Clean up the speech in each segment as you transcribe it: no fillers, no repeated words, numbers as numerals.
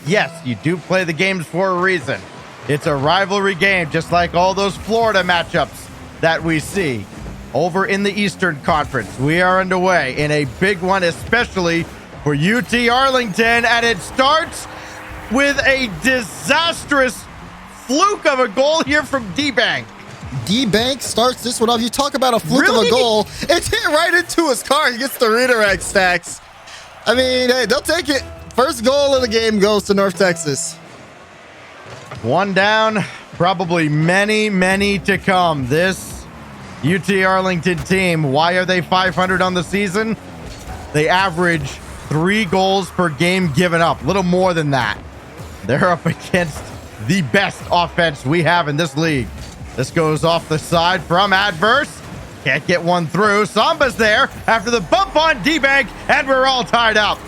Yes, you do play the games for a reason. It's a rivalry game, just like all those Florida matchups that we see over in the Eastern Conference. We are underway in a big one, especially for UT Arlington, and it starts with a disastrous fluke of a goal here from D-Bank. D-Bank starts this one off. You talk about a fluke of a goal. It's hit right into his car. He gets the redirect stacks. I mean, hey, they'll take it. First goal of the game goes to North Texas. One down, probably many to come. This UT Arlington team, why are they 500 on the season? They average 3 goals per game given up, little more than that. They're up against the best offense we have in this league. This goes off the side from Adverse. Can't get one through. Samba's there after the bump on D-Bank, and we're all tied up.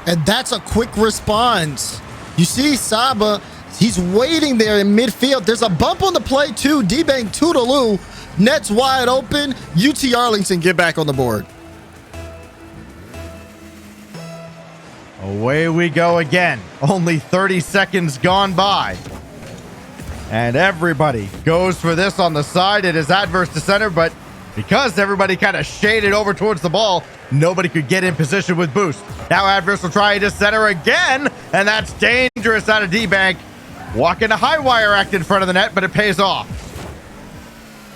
And that's a quick response. You see Samba, he's waiting there in midfield. There's a bump on the play too. D-Bank toodaloo. Net's wide open. UT Arlington get back on the board. Away we go again. Only 30 seconds gone by. And everybody goes for this on the side. It is Adverse to center, but because everybody kind of shaded over towards the ball, nobody could get in position with boost. Now Adverse will try to center again, and that's dangerous out of D-Bank. Walking a high wire act in front of the net, but it pays off.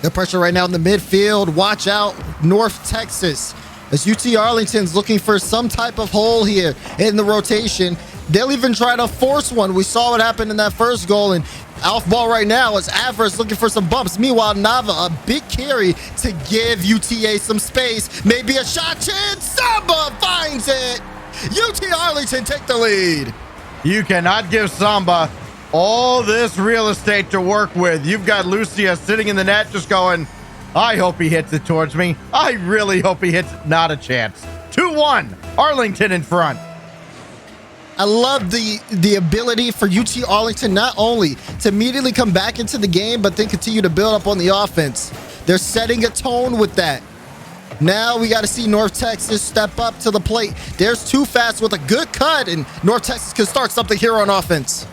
The pressure right now in the midfield. Watch out, North Texas. As UT Arlington's looking for some type of hole here in the rotation. They'll even try to force one. We saw what happened in that first goal, and off ball right now is Adverse looking for some bumps. Meanwhile, Nava, a big carry to give UTA some space. Maybe a shot chance. Samba finds it. UT Arlington take the lead. You cannot give Samba all this real estate to work with. You've got Lucia sitting in the net just going, I hope he hits it towards me. I really hope he hits it. Not a chance. 2-1. Arlington in front. I love the ability for UT Arlington not only to immediately come back into the game, but then continue to build up on the offense. They're setting a tone with that. Now we got to see North Texas step up to the plate. There's Too Fast with a good cut, and North Texas can start something here on offense.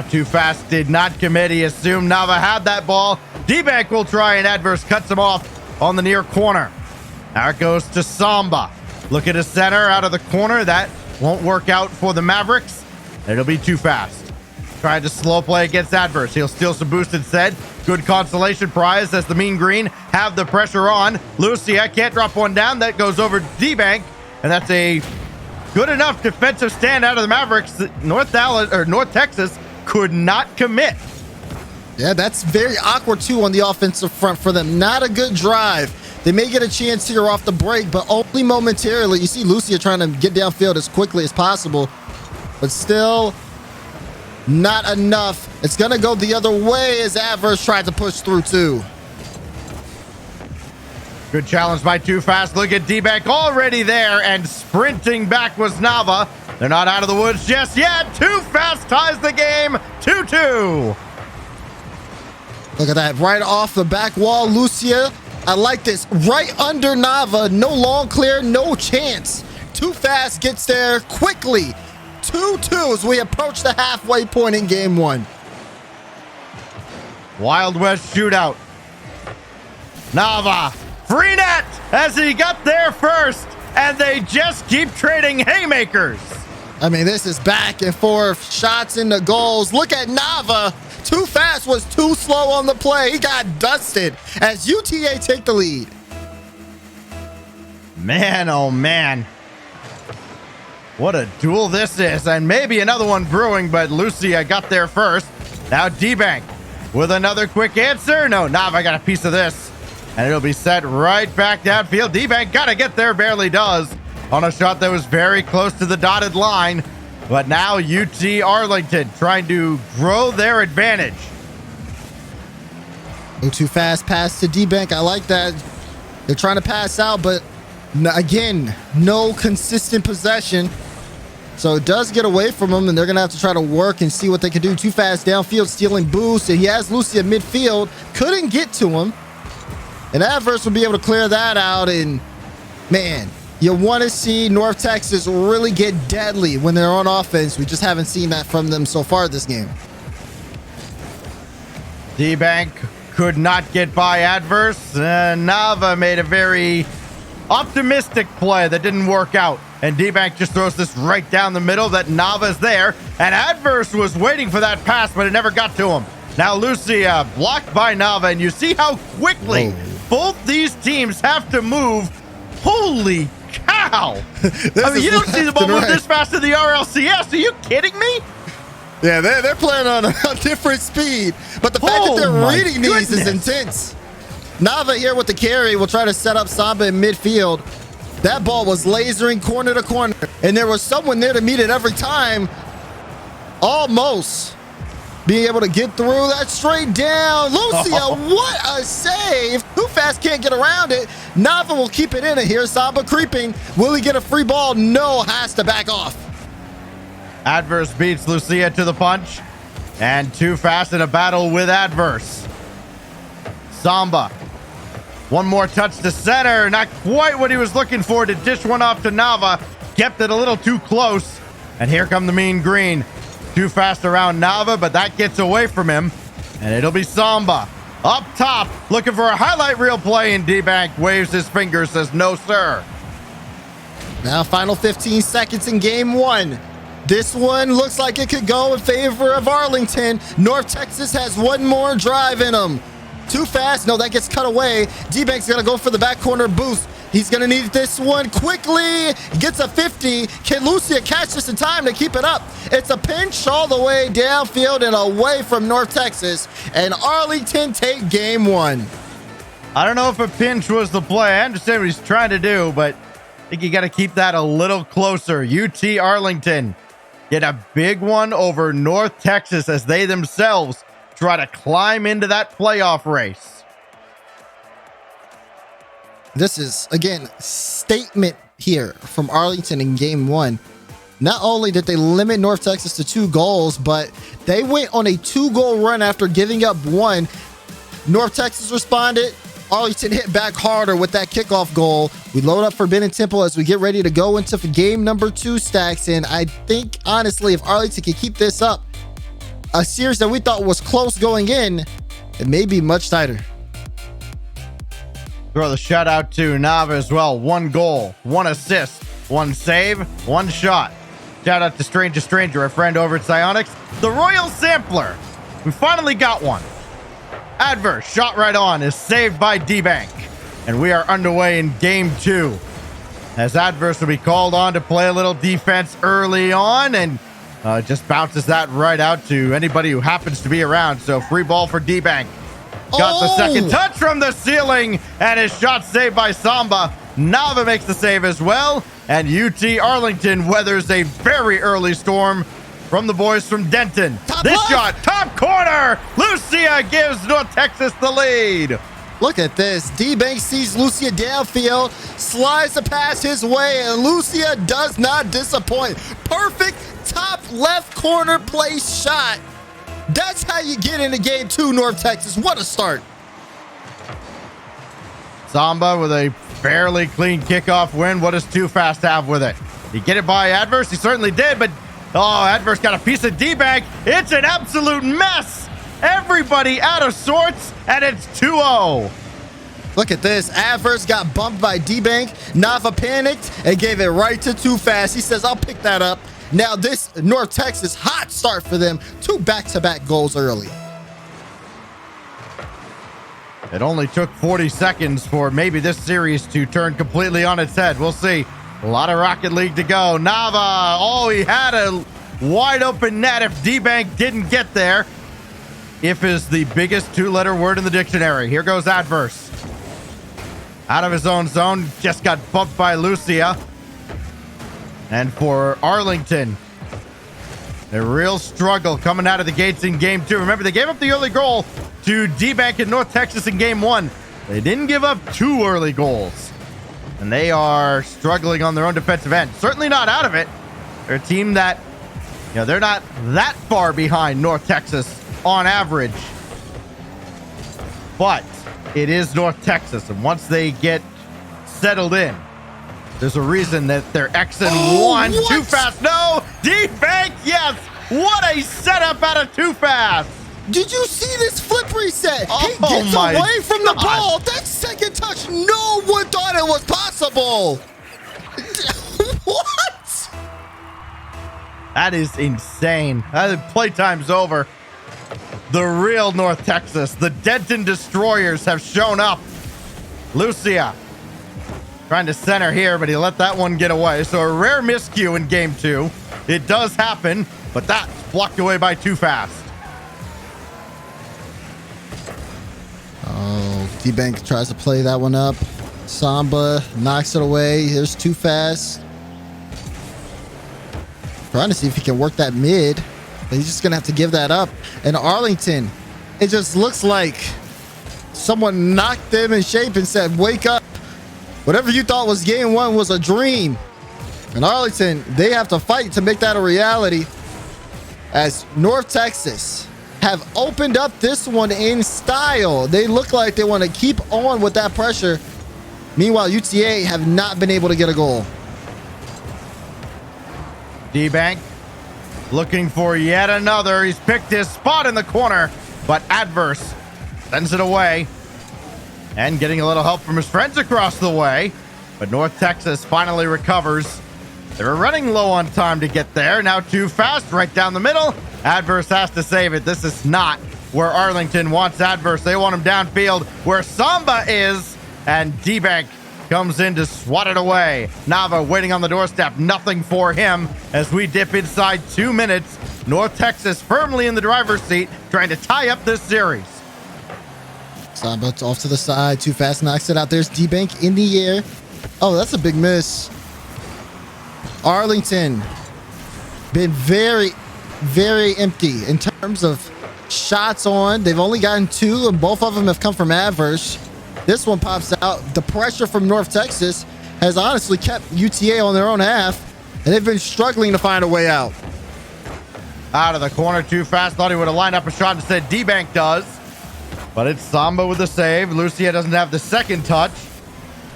Too Fast did not commit. He assumed Nava had that ball. D-Bank will try, and Adverse cuts him off on the near corner. Now it goes to Samba. Look at his center out of the corner. That won't work out for the Mavericks. It'll be Too Fast. Trying to slow play against Adverse. He'll steal some boost instead. Good consolation prize as the Mean Green have the pressure on. Lucia can't drop one down. That goes over D-Bank, and that's a good enough defensive stand out of the Mavericks. North Texas could not commit. Yeah, that's very awkward too on the offensive front for them. Not a good drive. They may get a chance here off the break, but only momentarily. You see Lucia trying to get downfield as quickly as possible, but still not enough. It's going to go the other way as Adverse tried to push through too. Good challenge by Too Fast. Look at D-Bank already there, and sprinting back was Nava. They're not out of the woods just yet. Too Fast ties the game 2-2. Look at that, right off the back wall, Lucia. I like this. Right under Nava. No long clear, no chance. Too Fast gets there quickly. 2-2 as we approach the halfway point in game 1. Wild West shootout. Nava, free net as he got there first, and they just keep trading haymakers. I mean, this is back and forth, shots into goals. Look at Nava. Too Fast was too slow on the play. He got dusted as UTA take the lead. Man, oh man. What a duel this is, and maybe another one brewing, but Lucia got there first. Now D-Bank with another quick answer. No, Nava got a piece of this, and it'll be set right back downfield. D-Bank got to get there, barely does, on a shot that was very close to the dotted line. But now UT Arlington trying to grow their advantage. Go Too Fast pass to D-Bank. I like that. They're trying to pass out, but again, no consistent possession. So it does get away from them, and they're going to have to try to work and see what they can do. Too Fast downfield, stealing boost, and he has Lucy at midfield. Couldn't get to him. And Adverse will be able to clear that out, and man, You want to see North Texas really get deadly when they're on offense. We just haven't seen that from them so far this game. D-Bank could not get by adverse. Nava made a very optimistic play that didn't work out. And D-Bank just throws this right down the middle that Nava's there. And adverse was waiting for that pass, but it never got to him. Now Lucia blocked by Nava, and you see how quickly both these teams have to move. Holy cow! I mean, you don't see the ball move this fast in the RLCS. Are you kidding me? Yeah, they're playing on a different speed, but the fact that they're reading these is intense. Nava here with the carry will try to set up Samba in midfield. That ball was lasering corner to corner, and there was someone there to meet it every time. Almost being able to get through that straight down. Lucia, what a save. Too fast, can't get around it. Nava will keep it in it here. Samba creeping. Will he get a free ball? No, has to back off. Adverse beats Lucia to the punch. And Too Fast in a battle with adverse. Samba. One more touch to center. Not quite what he was looking for to dish one off to Nava. Kept it a little too close. And here come the mean green. Too Fast around Nava, but that gets away from him. And it'll be Samba. Up top, looking for a highlight reel play, and D-Bank waves his finger, says no, sir. Now, final 15 seconds in game one. This one looks like it could go in favor of Arlington. North Texas has one more drive in them. Too Fast. No, that gets cut away. D-Bank's going to go for the back corner boost. He's going to need this one quickly. Gets a 50. Can Lucia catch this in time to keep it up? It's a pinch all the way downfield and away from North Texas. And Arlington take game one. I don't know if a pinch was the play. I understand what he's trying to do, but I think you got to keep that a little closer. UT Arlington get a big one over North Texas as they themselves try to climb into that playoff race. This is, again, statement here from Arlington in game one. Not only did they limit North Texas to 2 goals, but they went on a 2-goal run after giving up 1. North Texas responded. Arlington hit back harder with that kickoff goal. We load up for Ben and Temple as we get ready to go into game number 2, Stacks. And I think, honestly, if Arlington can keep this up, a series that we thought was close going in, it may be much tighter. Throw the shout out to Nava as well. 1 goal, 1 assist, 1 save, 1 shot. Shout out to Stranger, our friend over at Psionics. The Royal Sampler. We finally got one. Adverse shot right on is saved by D-Bank. And we are underway in game 2. As Adverse will be called on to play a little defense early on and just bounces that right out to anybody who happens to be around. So free ball for D-Bank. Got the second touch from the ceiling, and his shot saved by Samba. Nava makes the save as well, and UT Arlington weathers a very early storm from the boys from Denton. Shot, top corner. Lucia gives North Texas the lead. Look at this. D-Bank sees Lucia downfield, slides the pass his way, and Lucia does not disappoint. Perfect top left corner place shot. That's how you get into game 2, North Texas. What a start. Samba with a fairly clean kickoff win. What does Too Fast have with it? He get it by Adverse? He certainly did, but Adverse got a piece of D-Bank. It's an absolute mess. Everybody out of sorts, and it's 2-0. Look at this. Adverse got bumped by D-Bank. Nava panicked and gave it right to Too Fast. He says, I'll pick that up. Now this North Texas hot start for them. 2 back-to-back goals early. It only took 40 seconds for maybe this series to turn completely on its head. We'll see. A lot of Rocket League to go. Nava, he had a wide open net if D-Bank didn't get there. If is the biggest 2-letter word in the dictionary. Here goes Adverse. Out of his own zone, just got bumped by Lucia. And for Arlington, a real struggle coming out of the gates in game 2. Remember, they gave up the early goal to D-Bank in North Texas in game 1. They didn't give up 2 early goals. And they are struggling on their own defensive end. Certainly not out of it. They're a team that, they're not that far behind North Texas on average. But it is North Texas. And once they get settled in, There's a reason that they're X and Oh, one. what? Too fast. No. D-Bank. Yes. What a setup out of Too Fast. Did you see this flip reset? Oh, He gets my away from the God. ball. That second touch, no one thought it was possible. What? That is insane. Playtime's over. The real North Texas, the Denton Destroyers have shown up. Lucia trying to center here, but he let that one get away. So a rare miscue in game 2. It does happen, but that's blocked away by Too Fast. Oh, D-Bank tries to play that one up. Samba knocks it away. Here's Too Fast. Trying to see if he can work that mid, but he's just going to have to give that up. And Arlington, it just looks like someone knocked them in shape and said, wake up. Whatever you thought was game 1 was a dream. And Arlington, they have to fight to make that a reality, as North Texas have opened up this one in style. They look like they want to keep on with that pressure. Meanwhile, UTA have not been able to get a goal. D-Bank looking for yet another. He's picked his spot in the corner, but Adverse sends it away. And getting a little help from his friends across the way. But North Texas finally recovers. They were running low on time to get there. Now Too Fast right down the middle. Adverse has to save it. This is not where Arlington wants Adverse. They want him downfield where Samba is. And D-Bank comes in to swat it away. Nava waiting on the doorstep. Nothing for him as we dip inside 2 minutes. North Texas firmly in the driver's seat, trying to tie up this series. Samba off to the side. Too Fast knocks it out. There's D-Bank in the air. Oh, that's a big miss. Arlington been very, very empty in terms of shots on. They've only gotten 2, and both of them have come from Adverse. This one pops out. The pressure from North Texas has honestly kept UTA on their own half, and they've been struggling to find a way out. Out of the corner, Too Fast. Thought he would have lined up a shot. Instead, D-Bank does. But it's Samba with the save. Lucia doesn't have the second touch.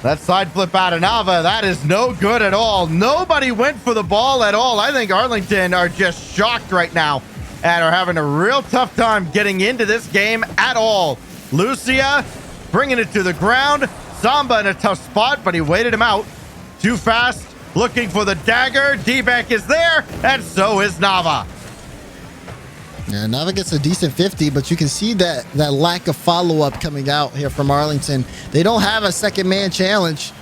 That side flip out of Nava, that is no good at all. Nobody went for the ball at all. I think Arlington are just shocked right now and are having a real tough time getting into this game at all. Lucia bringing it to the ground. Samba in a tough spot, but he waited him out. Too Fast looking for the dagger. D-Bank is there, and so is Nava. Yeah, Nava gets a decent 50, but you can see that lack of follow-up coming out here from Arlington. They don't have a second man challenge.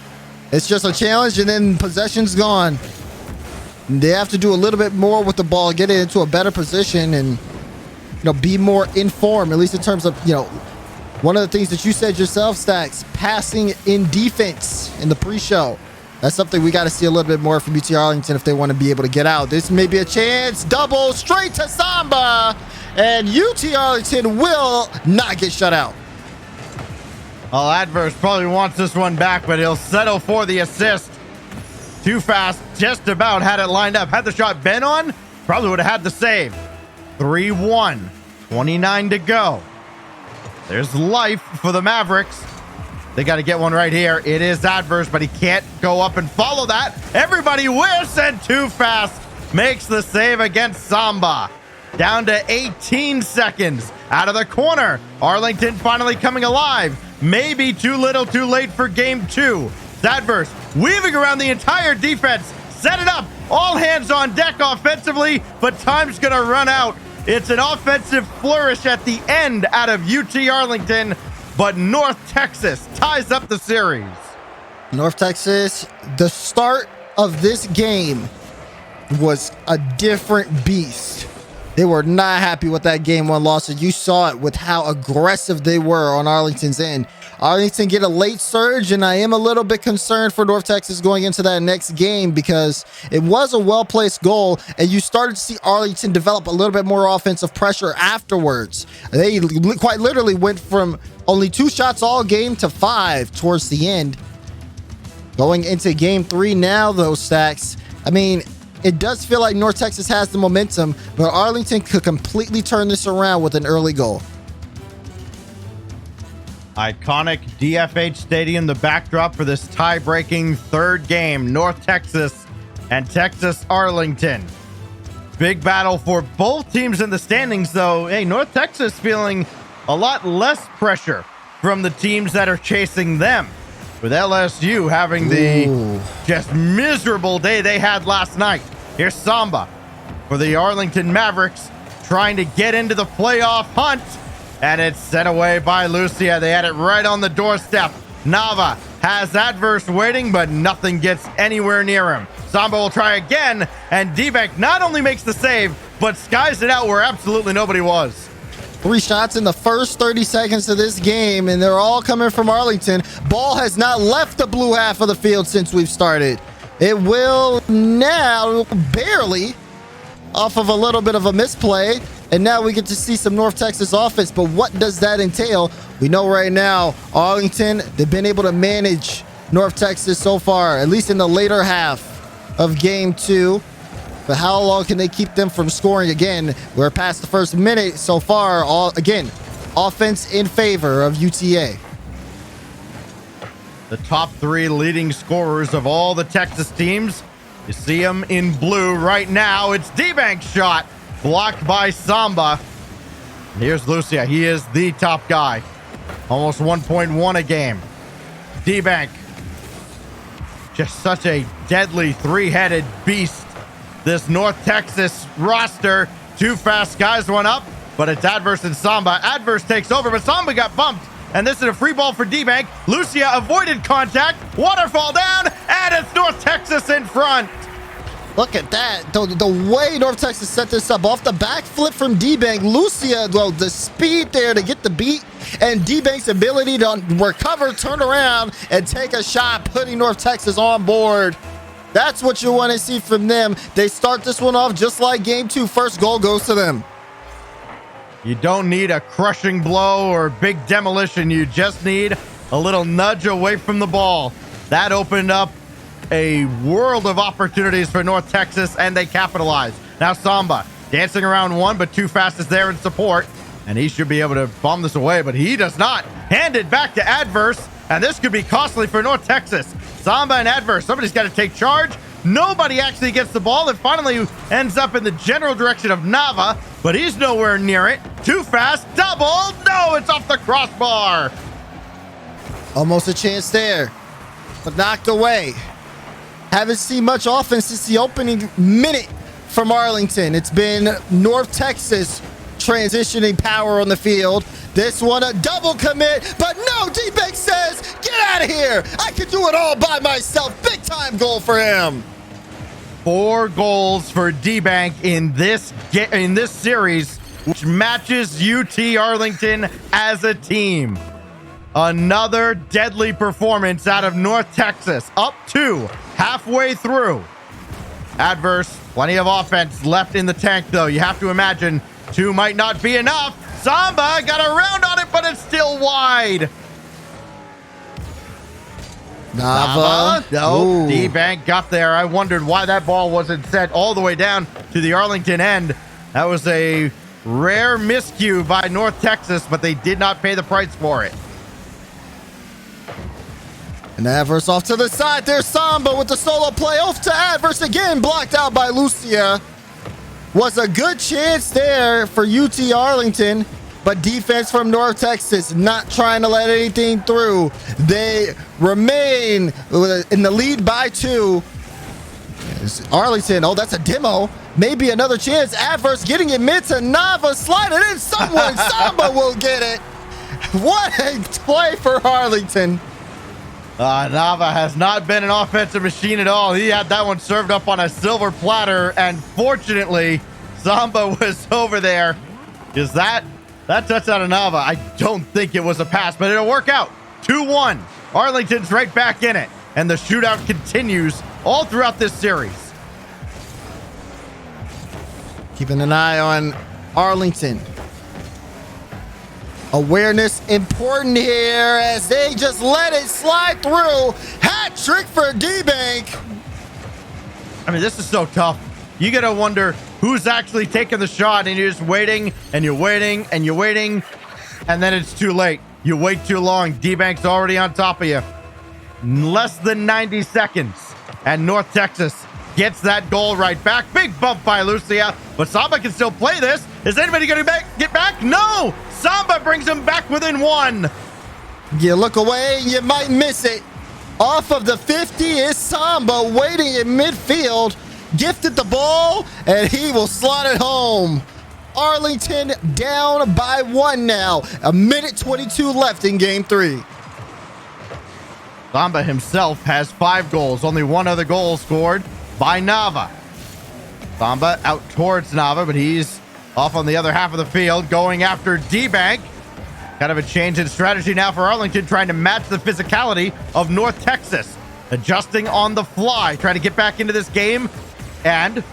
It's just a challenge and then possession's gone. They have to do a little bit more with the ball, get it into a better position, and be more informed, at least in terms of one of the things that you said yourself, Stacks, passing in defense in the pre-show. That's something we got to see a little bit more from UT Arlington if they want to be able to get out. This may be a chance. Double straight to Samba. And UT Arlington will not get shut out. Well, Adverse probably wants this one back, but he'll settle for the assist. Too Fast just about had it lined up. Had the shot been on, probably would have had the save. 3-1. 29 to go. There's life for the Mavericks. They got to get one right here. It is Adverse, but he can't go up and follow that. Everybody whiffs, and Too Fast makes the save against Samba. Down to 18 seconds. Out of the corner. Arlington finally coming alive. Maybe too little too late for game 2. It's Adverse weaving around the entire defense. Set it up. All hands on deck offensively, but time's going to run out. It's an offensive flourish at the end out of UT Arlington. But North Texas ties up the series. North Texas, the start of this game was a different beast. They were not happy with that game 1 loss, and you saw it with how aggressive they were on Arlington's end. Arlington get a late surge, and I am a little bit concerned for North Texas going into that next game because it was a well-placed goal, and you started to see Arlington develop a little bit more offensive pressure afterwards. They quite literally went from only 2 shots all game to 5 towards the end. Going into game 3 now, though, Stacks, I mean, it does feel like North Texas has the momentum, but Arlington could completely turn this around with an early goal. Iconic DFH Stadium, the backdrop for this tie-breaking third game. North Texas and Texas Arlington. Big battle for both teams in the standings, though. Hey, North Texas feeling a lot less pressure from the teams that are chasing them, with LSU having the just miserable day they had last night. Here's Samba for the Arlington Mavericks, trying to get into the playoff hunt, and it's sent away by Lucia. They had it right on the doorstep. Nava has adverse waiting, but nothing gets anywhere near him. Samba will try again, and D-Bank not only makes the save, but skies it out where absolutely nobody was. 3 shots in the first 30 seconds of this game, and they're all coming from Arlington. Ball has not left the blue half of the field since we've started. It will now, barely, off of a little bit of a misplay, and now we get to see some North Texas offense. But what does that entail? We know right now, Arlington, they've been able to manage North Texas so far, at least in the later half of game 2. But how long can they keep them from scoring again? We're past the first minute so far. Again, offense in favor of UTA. The top 3 leading scorers of all the Texas teams. You see them in blue right now. It's D-Bank's shot, blocked by Samba. And here's Lucia. He is the top guy. Almost 1.1 a game. D-Bank, just such a deadly 3-headed beast. This North Texas roster. 2 fast guys went up, but it's Adverse and Samba. Adverse takes over, but Samba got bumped. And this is a free ball for D-Bank. Lucia avoided contact. Waterfall down, and it's North Texas in front. Look at that. The way North Texas set this up, off the backflip from D-Bank, Lucia, well, the speed there to get the beat, and D-Bank's ability to recover, turn around, and take a shot, putting North Texas on board. That's what you want to see from them. They start this one off just like game 2. First goal goes to them. You don't need a crushing blow or big demolition. You just need a little nudge away from the ball. That opened up a world of opportunities for North Texas, and they capitalized. Now Samba dancing around one, but Too Fast is there in support, and he should be able to bomb this away, but he does not. Hand it back to Adverse, and this could be costly for North Texas. Samba and Adverse, somebody's got to take charge. Nobody actually gets the ball. It finally ends up in the general direction of Nava, but he's nowhere near it. Too Fast, double. No, it's off the crossbar. Almost a chance there, but knocked away. Haven't seen much offense since the opening minute from Arlington. It's been North Texas transitioning power on the field. This one a double commit, but no, D-Bank says, get out of here. I can do it all by myself. Big time goal for him. 4 goals for D-Bank in this series, which matches UT Arlington as a team. Another deadly performance out of North Texas, up 2 halfway through. Adverse, plenty of offense left in the tank, though. You have to imagine 2 might not be enough. Samba got around on it, but it's still wide. Nava. No, D-Bank got there. I wondered why that ball wasn't sent all the way down to the Arlington end. That was a rare miscue by North Texas, but they did not pay the price for it. And Adverse off to the side. There's Samba with the solo play off to Adverse again, blocked out by Lucia. Was a good chance there for UT Arlington, but defense from North Texas not trying to let anything through. They remain in the lead by 2. Arlington, oh, that's a demo. Maybe another chance. Adverse getting it mid to Nava, slide it in. Someone, Samba will get it. What a play for Arlington. Nava has not been an offensive machine at all. He had that one served up on a silver platter, and fortunately, Samba was over there. Is that touchdown of Nava? I don't think it was a pass, but it'll work out. 2-1. Arlington's right back in it, and the shootout continues all throughout this series. Keeping an eye on Arlington. Awareness important here as they just let it slide through. Hat trick for D-Bank. I mean, this is so tough. You got to wonder who's actually taking the shot, and you're just waiting, and you're waiting, and you're waiting, and then it's too late. You wait too long. D-Bank's already on top of you. Less than 90 seconds. And North Texas gets that goal right back. Big bump by Lucia. But Samba can still play this. Is anybody going to get back? No! Samba brings him back within one. You look away, you might miss it. Off of the 50 is Samba waiting in midfield. Gifted the ball, and he will slot it home. Arlington down by 1 now. A minute 22 left in game 3. Samba himself has 5 goals. Only one other goal scored by Nava. Samba out towards Nava, but he's off on the other half of the field going after D-Bank. Kind of a change in strategy now for Arlington, trying to match the physicality of North Texas. Adjusting on the fly, trying to get back into this game and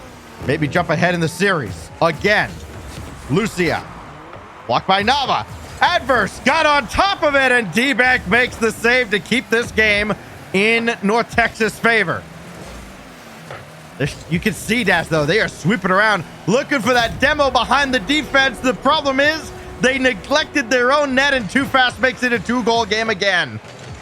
maybe jump ahead in the series. Again, Lucia. Blocked by Nava. Adverse got on top of it, and D-Bank makes the save to keep this game in North Texas' favor. You can see, Dash, though, they are sweeping around, looking for that demo behind the defense. The problem is they neglected their own net, and Too Fast makes it a 2-goal game again.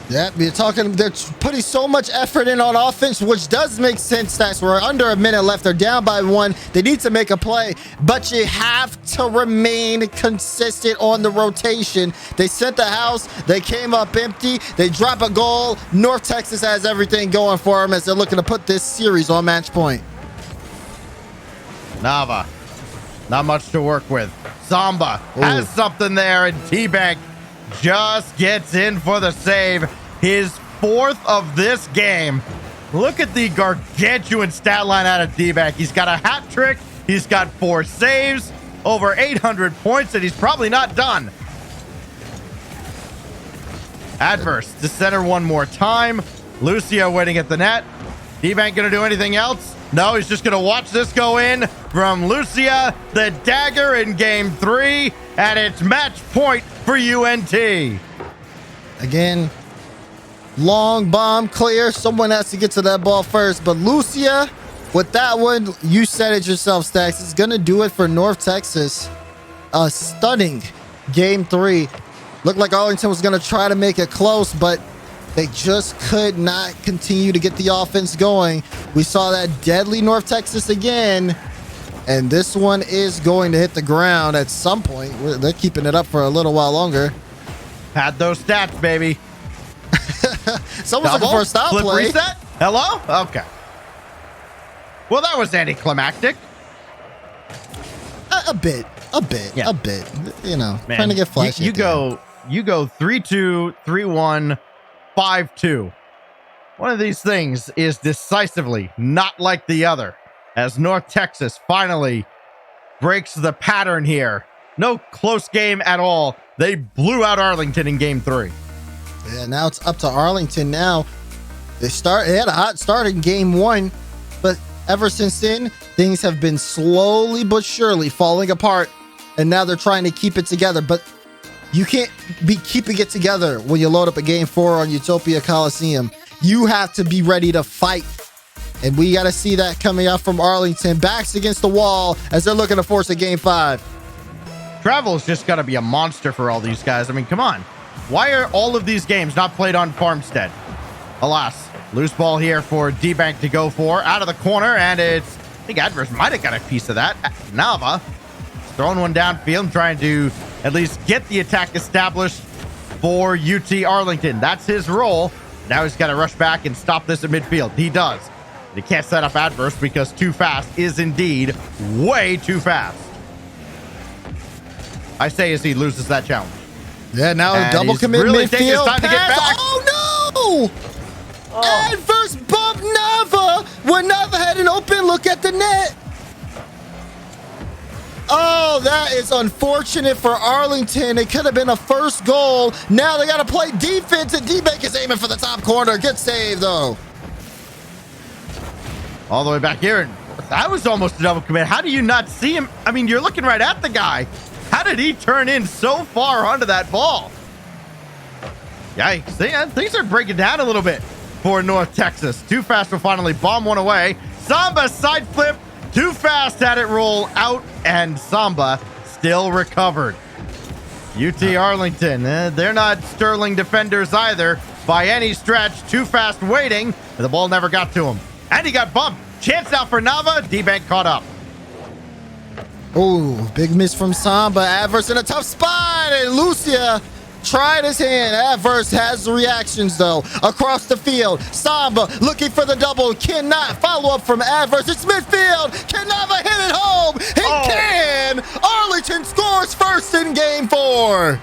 Yeah, you're talking, they're putting so much effort in on offense, which does make sense. That's we're under a minute left. They're down by 1. They need to make a play, but you have to remain consistent on the rotation. They sent the house. They came up empty. They drop a goal. North Texas has everything going for them as they're looking to put this series on match point. Nava, not much to work with. Samba has something there, and T-Bank just gets in for the save. His 4th of this game. Look at the gargantuan stat line out of D-Bank. He's got a hat trick. He's got 4 saves, over 800 points, and he's probably not done. Adverse to center one more time. Lucia waiting at the net. D-Bank gonna do anything else? No, he's just gonna watch this go in from Lucia, the dagger in game 3, and it's match point for UNT. Again, long bomb clear. Someone has to get to that ball first, but Lucia, with that one, you said it yourself, Stacks. It's gonna do it for North Texas. A stunning game 3. Looked like Arlington was gonna try to make it close, but they just could not continue to get the offense going. We saw that deadly North Texas again, and this one is going to hit the ground at some point. They're keeping it up for a little while longer. Had those stats, baby. Someone's looking for a stop flip play. Reset? Hello? Okay. Well, that was anticlimactic. A bit. You know, Man, trying to get flashy. You go 3-2, 3-1, 5-2. One of these things is decisively not like the other, as North Texas finally breaks the pattern here. No close game at all. They blew out Arlington in game 3. Yeah, now it's up to Arlington now. They had a hot start in game 1, but ever since then, things have been slowly but surely falling apart, and now they're trying to keep it together. But you can't be keeping it together when you load up a game 4 on Utopia Coliseum. You have to be ready to fight. And we got to see that coming out from Arlington. Backs against the wall as they're looking to force a game 5. Travel's just got to be a monster for all these guys. I mean, come on. Why are all of these games not played on Farmstead? Alas, loose ball here for D-Bank to go for. Out of the corner, and I think Adverse might have got a piece of that. Nava throwing one downfield, trying to at least get the attack established for UT Arlington. That's his role. Now he's got to rush back and stop this at midfield. He does. But he can't set up Adverse because Too Fast is indeed way too fast. I say as he loses that challenge. Yeah, now And double he's commit really midfield taking his time to get pass. back. Oh no! Adverse bump Nava when Nava had an open look at the net. Oh, that is unfortunate for Arlington. It could have been a first goal. Now they got to play defense, and D-Bank is aiming for the top corner. Good save, though. All the way back here. And that was almost a double commit. How do you not see him? I mean, you're looking right at the guy. How did he turn in so far onto that ball? Yikes. Things are breaking down a little bit for North Texas. Too Fast will finally bomb one away. Samba side flip. Too Fast had it roll out, and Samba still recovered. UT Arlington, they're not sterling defenders either by any stretch. Too fast waiting, and the ball never got to him. And he got bumped. Chance now for Nava. D-Bank caught up. Oh, big miss from Samba. Adverse in a tough spot, and Lucia tried his hand. Adverse has the reactions, though. Across the field, Samba looking for the double. Cannot follow up from Adverse. It's midfield. Can Nava hit it home? He can! Arlington scores first in game 4.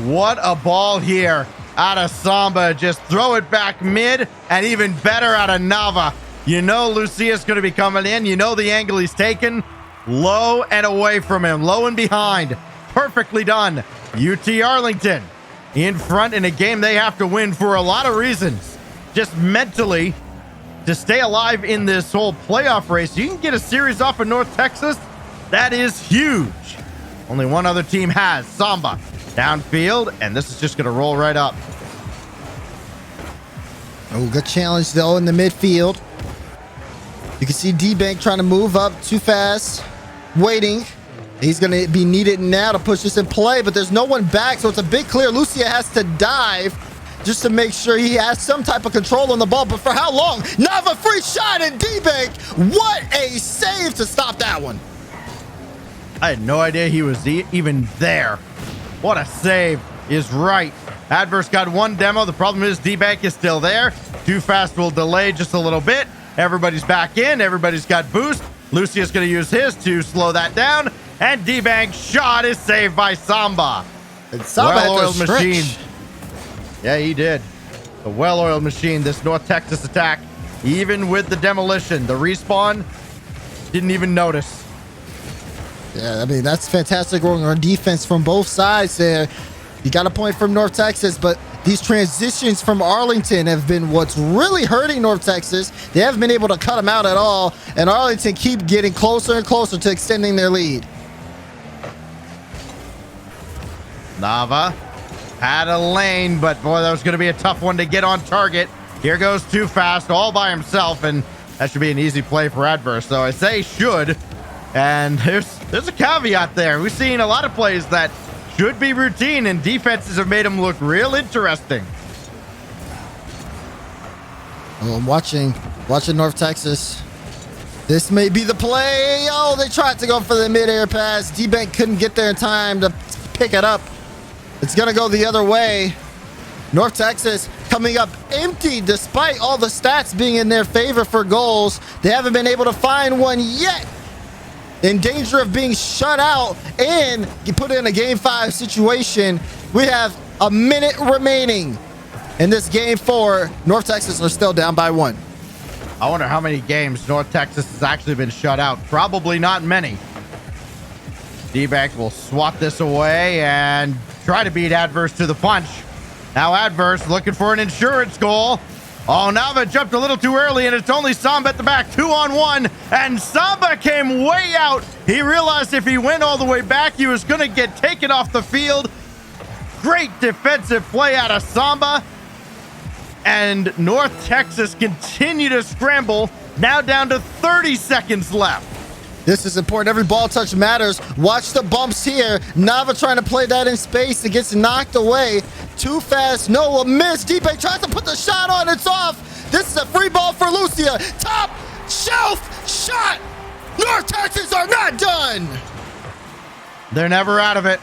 What a ball here out of Samba. Just throw it back mid, and even better out of Nava. You know Lucia's going to be coming in. You know the angle he's taken. Low and away from him. Low and behind. Perfectly done. UT Arlington in front in a game they have to win for a lot of reasons. Just mentally, to stay alive in this whole playoff race. You can get a series off of North Texas. That is huge. Only one other team has. Samba downfield, and this is just going to roll right up. Oh, good challenge, though, in the midfield. You can see D-Bank trying to move up too fast. Waiting. He's going to be needed now to push this in play, but there's no one back, so it's a big clear. Lucia has to dive just to make sure he has some type of control on the ball, but for how long? Nava free shot, and D-Bank, what a save to stop that one. I had no idea he was even there. What a save is right. Adverse got one demo. The problem is D-Bank is still there. Too fast will delay just a little bit. Everybody's back in. Everybody's got boost. Lucia's going to use his to slow that down. And D-Bank's shot is saved by Samba. And Samba well-oiled machine. Yeah, he did. A well-oiled machine, this North Texas attack. Even with the demolition, the respawn, didn't even notice. Yeah, I mean, that's fantastic work on defense from both sides there. You got a point from North Texas, but these transitions from Arlington have been what's really hurting North Texas. They haven't been able to cut them out at all, and Arlington keep getting closer and closer to extending their lead. Nava had a lane, but boy, that was going to be a tough one to get on target. Here goes too fast all by himself, and that should be an easy play for Adverse. So I say should, and there's a caveat there. We've seen a lot of plays that should be routine, and defenses have made them look real interesting. Oh, I'm watching North Texas. This may be the play. Oh, they tried to go for the mid-air pass. D-Bank couldn't get there in time to pick it up. It's going to go the other way. North Texas coming up empty despite all the stats being in their favor for goals. They haven't been able to find one yet. In danger of being shut out and put in a game 5 situation. We have a minute remaining in this game 4. North Texas are still down by 1. I wonder how many games North Texas has actually been shut out. Probably not many. D-Bank will swat this away and try to beat Adverse to the punch. Now Adverse looking for an insurance goal. Oh, Nava jumped a little too early, and it's only Samba at the back, 2-on-1, and Samba came way out. He realized if he went all the way back, he was going to get taken off the field. Great defensive play out of Samba, and North Texas continue to scramble, now down to 30 seconds left. This is important. Every ball touch matters. Watch the bumps here. Nava trying to play that in space. It gets knocked away. Too fast. No, a miss. D-Bank tries to put the shot on. It's off. This is a free ball for Lucia. Top shelf shot. North Texas are not done. They're never out of it.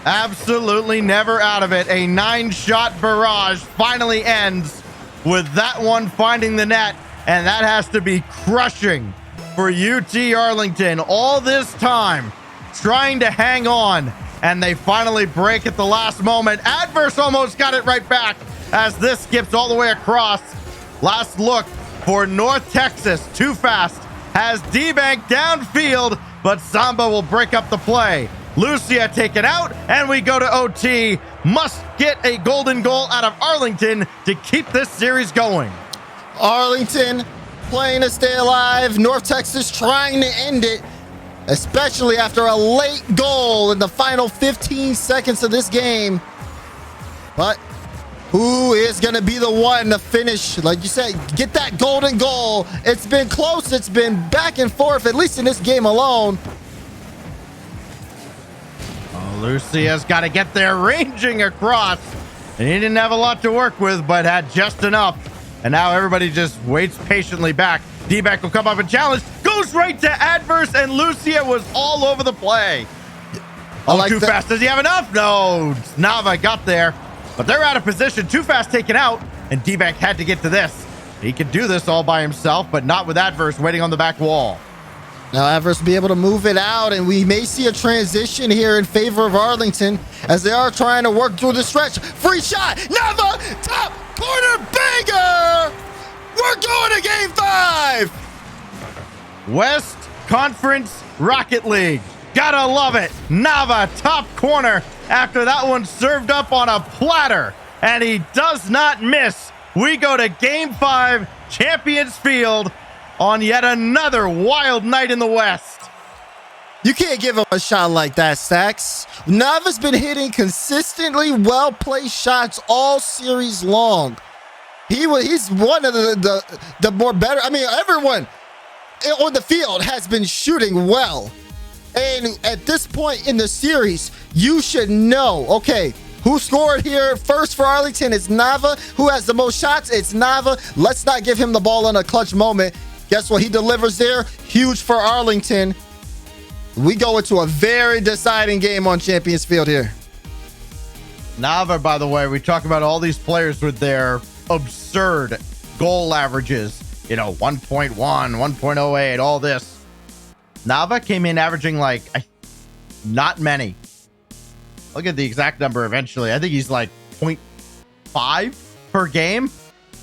Absolutely never out of it. A 9-shot barrage finally ends with that one finding the net, and that has to be crushing for UT Arlington. All this time trying to hang on, and they finally break at the last moment. Adverse almost got it right back as this skips all the way across. Last look for North Texas. Too fast. Has D-Bank downfield, but Samba will break up the play. Lucia taken out, and we go to OT. Must get a golden goal out of Arlington to keep this series going. Arlington playing to stay alive. North Texas trying to end it, especially after a late goal in the final 15 seconds of this game. But who is going to be the one to finish, like you said, get that golden goal? It's been close. It's been back and forth, at least in this game alone. Lucia's got to get there, ranging across. And he didn't have a lot to work with, but had just enough. And now everybody just waits patiently back. D-back will come up and challenge. Goes right to Adverse, and Lucia was all over the play. Too fast. Does he have enough? No. Nava got there, but they're out of position. Too fast taken out, and D-back had to get to this. He could do this all by himself, but not with Adverse waiting on the back wall. Now Adverse will be able to move it out, and we may see a transition here in favor of Arlington as they are trying to work through the stretch. Free shot. Nava, top corner banger. We're going to game 5. West Conference Rocket League. Gotta love it. Nava, top corner after that one served up on a platter, and he does not miss. We go to game 5, Champions Field, on yet another wild night in the West. You can't give him a shot like that, Stacks. Nava's been hitting consistently well-placed shots all series long. He's one of the more better. I mean, everyone on the field has been shooting well. And at this point in the series, you should know, okay, who scored here first for Arlington? It's Nava. Who has the most shots? It's Nava. Let's not give him the ball in a clutch moment. Guess what? He delivers there. Huge for Arlington. We go into a very deciding game on Champions Field here. Nava, by the way, we talk about all these players with their absurd goal averages. 1.1, 1.08, all this. Nava came in averaging not many. I'll get the exact number eventually. I think he's like 0.5 per game.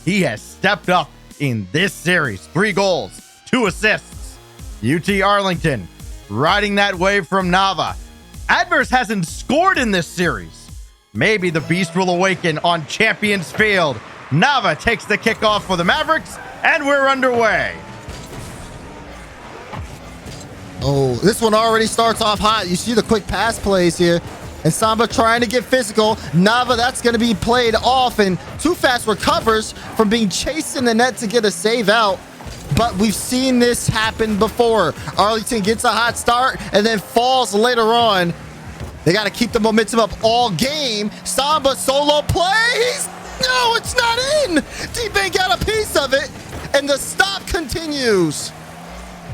He has stepped up in this series. 3 goals, 2 assists. UT Arlington riding that wave from Nava. Adverse hasn't scored in this series. Maybe the beast will awaken on Champions Field. Nava takes the kickoff for the Mavericks, and we're underway. Oh, this one already starts off hot. You see the quick pass plays here. And Samba trying to get physical. Nava, that's going to be played off. And Too Fast recovers from being chased in the net to get a save out. But we've seen this happen before. Arlington gets a hot start and then falls later on. They got to keep the momentum up all game. Samba solo plays. No, it's not in. D-Bank got a piece of it. And the stop continues.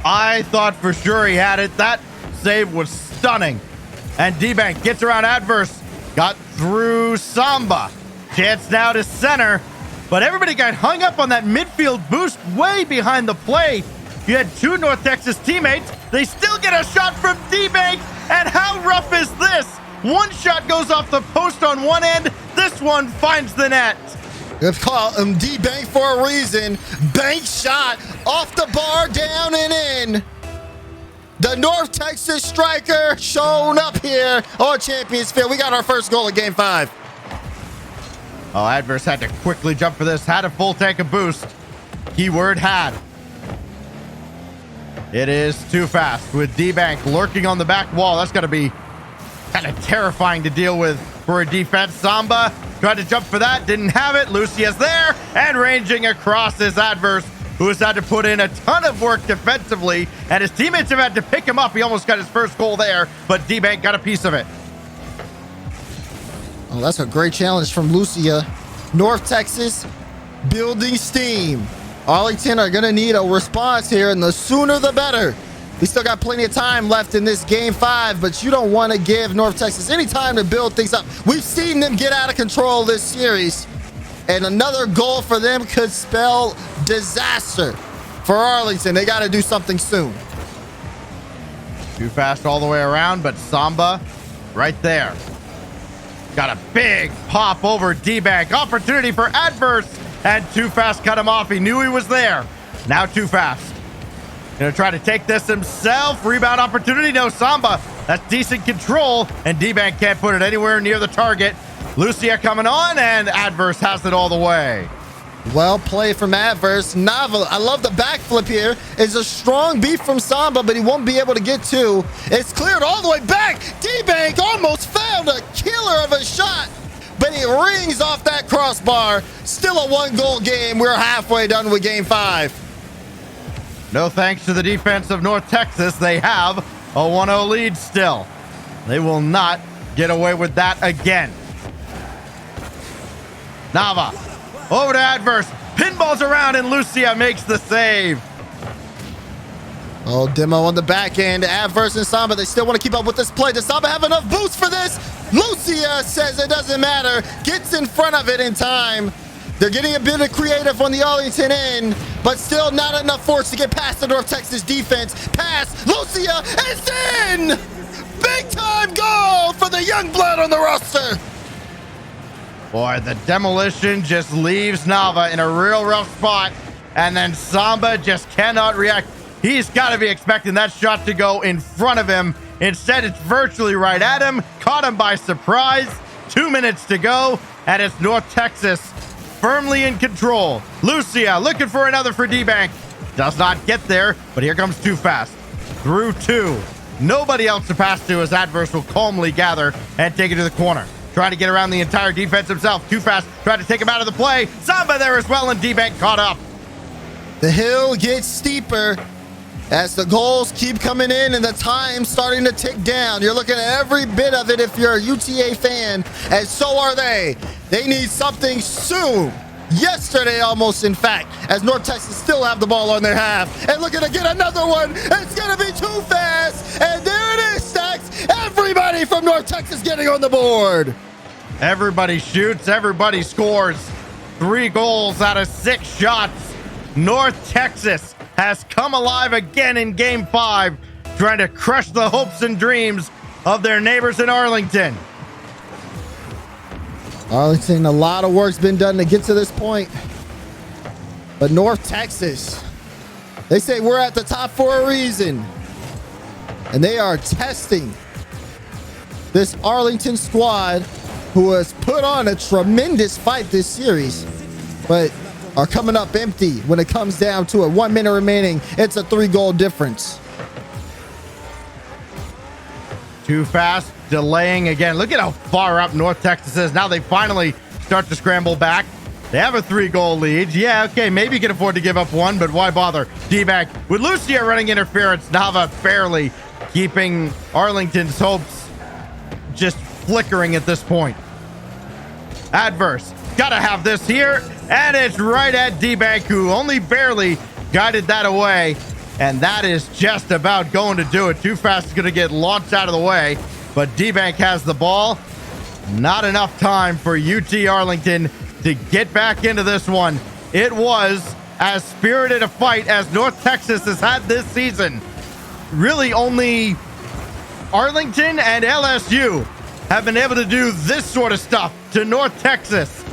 I thought for sure he had it. That save was stunning. And D-Bank gets around Adverse. Got through Samba. Chance now to center. But everybody got hung up on that midfield boost way behind the play. You had 2 North Texas teammates. They still get a shot from D-Bank. And how rough is this? One shot goes off the post on one end. This one finds the net. They've called him D-Bank for a reason. Bank shot off the bar, down and in. The North Texas striker shown up here on Champions Field. We got our first goal of game 5. Oh, Adverse had to quickly jump for this. Had a full tank of boost. Keyword had. It is Too Fast with D-Bank lurking on the back wall. That's got to be kind of terrifying to deal with for a defense. Samba tried to jump for that. Didn't have it. Lucia's there. And ranging across is Adverse, who has had to put in a ton of work defensively, and his teammates have had to pick him up. He almost got his first goal there, but D-Bank got a piece of it. Oh, that's a great challenge from Lucia. North Texas building steam. Arlington are going to need a response here, and the sooner the better. We still got plenty of time left in this game 5, but you don't want to give North Texas any time to build things up. We've seen them get out of control this series. And another goal for them could spell disaster for Arlington. They got to do something soon. Too Fast all the way around, but Samba right there. Got a big pop over D-Bank. Opportunity for Adverse, and Too Fast cut him off. He knew he was there. Now Too Fast gonna try to take this himself. Rebound opportunity. No, Samba. That's decent control, and D-Bank can't put it anywhere near the target. Lucia coming on, and Adverse has it all the way. Well played from Adverse. Nava, I love the backflip here. It's a strong beat from Samba, but he won't be able to get to. It's cleared all the way back. D-Bank almost found a killer of a shot, but it rings off that crossbar. Still a 1-goal game. We're halfway done with game 5. No thanks to the defense of North Texas. They have a 1-0 lead still. They will not get away with that again. Nava over to Adverse. Pinballs around and Lucia makes the save. Oh, Demo on the back end. Adverse and Samba, they still want to keep up with this play. Does Samba have enough boost for this? Lucia says it doesn't matter. Gets in front of it in time. They're getting a bit of creative on the Arlington end, but still not enough force to get past the North Texas defense. Pass. Lucia is in! Big time goal for the young blood on the roster. Boy, the demolition just leaves Nava in a real rough spot, and then Samba just cannot react. He's got to be expecting that shot to go in front of him. Instead, it's virtually right at him. Caught him by surprise. 2 minutes to go, and it's North Texas firmly in control. Lucia looking for another for D-Bank. Does not get there, but here comes Too Fast. Through two. Nobody else to pass to as Adverse will calmly gather and take it to the corner. Trying to get around the entire defense himself. Too Fast tried to take him out of the play. Samba there as well, and D-Bank caught up. The hill gets steeper as the goals keep coming in and the time starting to tick down. You're looking at every bit of it if you're a UTA fan, and so are they. They need something soon. Yesterday, almost, in fact, as North Texas still have the ball on their half. And looking to get another one. It's going to be Too Fast. And there it is, Stacks. Everybody from North Texas getting on the board. Everybody shoots. Everybody scores. 3 goals out of 6 shots. North Texas has come alive again in Game 5, trying to crush the hopes and dreams of their neighbors in Arlington. Arlington, a lot of work's been done to get to this point. But North Texas, they say we're at the top for a reason. And they are testing this Arlington squad, who has put on a tremendous fight this series, but are coming up empty when it comes down to it. 1 minute remaining. It's a 3-goal difference. Too Fast, delaying again. Look at how far up North Texas is. Now they finally start to scramble back. They have a 3-goal lead. Yeah, okay, maybe you can afford to give up 1, but why bother? D-Bank with Lucia running interference. Nava barely keeping Arlington's hopes just flickering at this point. Adverse, gotta have this here, and it's right at D-Bank, who only barely guided that away. And that is just about going to do it. Too Fast is going to get launched out of the way, but D-Bank has the ball. Not enough time for UT Arlington to get back into this one. It was as spirited a fight as North Texas has had this season. Really only Arlington and LSU have been able to do this sort of stuff to North Texas.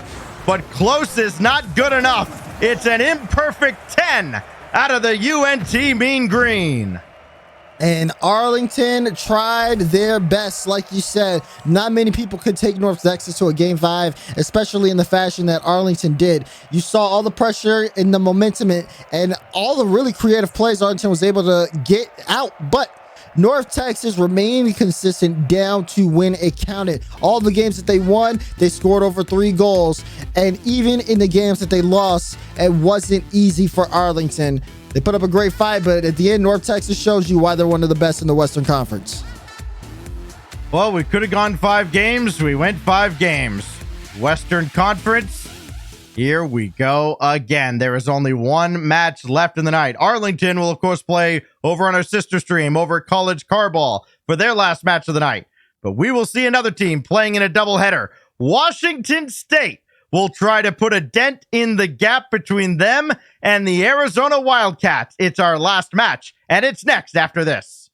But close is not good enough. It's an imperfect 10 out of the UNT Mean Green. And Arlington tried their best. Like you said, not many people could take North Texas to a Game 5, especially in the fashion that Arlington did. You saw all the pressure and the momentum and all the really creative plays Arlington was able to get out. But North Texas remained consistent down to when it counted. All the games that they won, they scored over 3 goals. And even in the games that they lost, it wasn't easy for Arlington. They put up a great fight, but at the end, North Texas shows you why they're one of the best in the Western Conference. Well, we could have gone 5 games. We went 5 games. Western Conference, here we go again. There is only 1 match left in the night. Arlington will, of course, play over on our sister stream over at College Carball for their last match of the night. But we will see another team playing in a doubleheader. Washington State will try to put a dent in the gap between them and the Arizona Wildcats. It's our last match, and it's next after this.